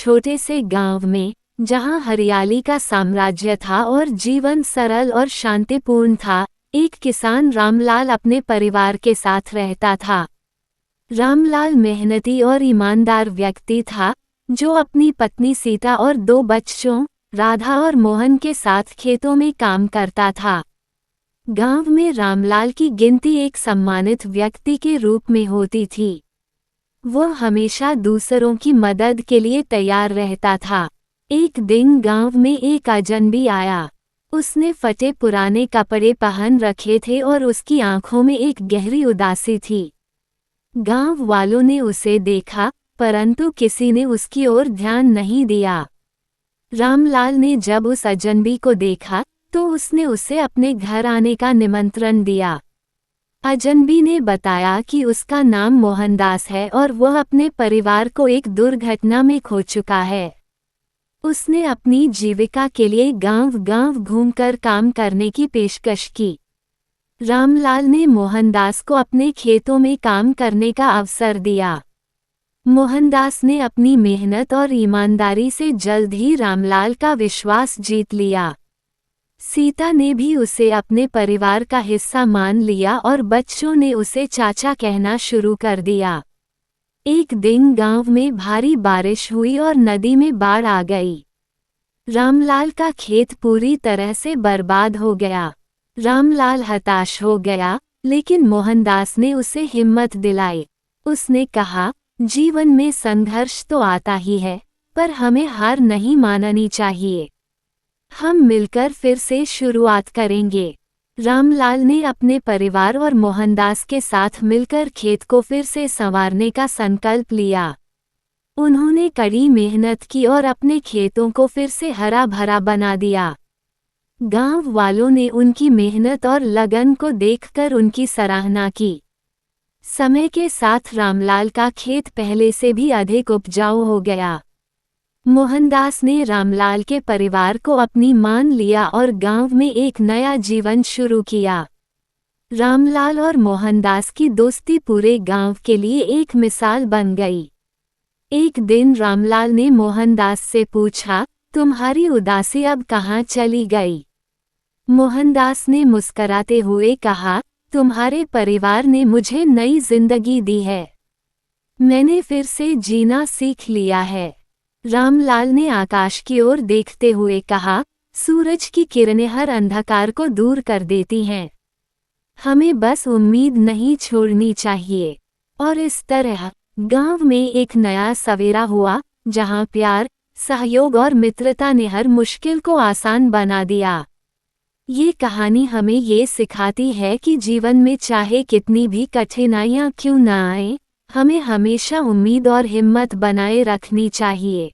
छोटे से गांव में, जहां हरियाली का साम्राज्य था और जीवन सरल और शांतिपूर्ण था, एक किसान रामलाल अपने परिवार के साथ रहता था। रामलाल मेहनती और ईमानदार व्यक्ति था, जो अपनी पत्नी सीता और 2 बच्चों, राधा और मोहन के साथ खेतों में काम करता था। गांव में रामलाल की गिनती एक सम्मानित व्यक्ति के रूप में होती थी। वो हमेशा दूसरों की मदद के लिए तैयार रहता था। एक दिन गांव में एक अजनबी आया। उसने फटे पुराने कपड़े पहन रखे थे और उसकी आंखों में एक गहरी उदासी थी। गांव वालों ने उसे देखा, परंतु किसी ने उसकी ओर ध्यान नहीं दिया। रामलाल ने जब उस अजनबी को देखा, तो उसने उसे अपने घर आने का निमंत्रण दिया। अजनबी ने बताया कि उसका नाम मोहनदास है और वह अपने परिवार को एक दुर्घटना में खो चुका है। उसने अपनी जीविका के लिए गांव-गांव घूमकर काम करने की पेशकश की। रामलाल ने मोहनदास को अपने खेतों में काम करने का अवसर दिया। मोहनदास ने अपनी मेहनत और ईमानदारी से जल्द ही रामलाल का विश्वास जीत लिया। सीता ने भी उसे अपने परिवार का हिस्सा मान लिया और बच्चों ने उसे चाचा कहना शुरू कर दिया। एक दिन गांव में भारी बारिश हुई और नदी में बाढ़ आ गई। रामलाल का खेत पूरी तरह से बर्बाद हो गया। रामलाल हताश हो गया, लेकिन मोहनदास ने उसे हिम्मत दिलाई। उसने कहा, जीवन में संघर्ष तो आता ही है, पर हमें हार नहीं माननी चाहिए। हम मिलकर फिर से शुरुआत करेंगे। रामलाल ने अपने परिवार और मोहनदास के साथ मिलकर खेत को फिर से संवारने का संकल्प लिया। उन्होंने कड़ी मेहनत की और अपने खेतों को फिर से हरा भरा बना दिया। गांव वालों ने उनकी मेहनत और लगन को देखकर उनकी सराहना की। समय के साथ रामलाल का खेत पहले से भी अधिक उपजाऊ हो गया। मोहनदास ने रामलाल के परिवार को अपनी मान लिया और गांव में एक नया जीवन शुरू किया। रामलाल और मोहनदास की दोस्ती पूरे गांव के लिए एक मिसाल बन गई। एक दिन रामलाल ने मोहनदास से पूछा, तुम्हारी उदासी अब कहाँ चली गई? मोहनदास ने मुस्कराते हुए कहा, तुम्हारे परिवार ने मुझे नई जिंदगी दी है। मैंने फिर से जीना सीख लिया है। रामलाल ने आकाश की ओर देखते हुए कहा, सूरज की किरणें हर अंधकार को दूर कर देती हैं। हमें बस उम्मीद नहीं छोड़नी चाहिए। और इस तरह गांव में एक नया सवेरा हुआ, जहां प्यार, सहयोग और मित्रता ने हर मुश्किल को आसान बना दिया। ये कहानी हमें ये सिखाती है कि जीवन में चाहे कितनी भी कठिनाइयां क्यों न आए, हमें हमेशा उम्मीद और हिम्मत बनाए रखनी चाहिए।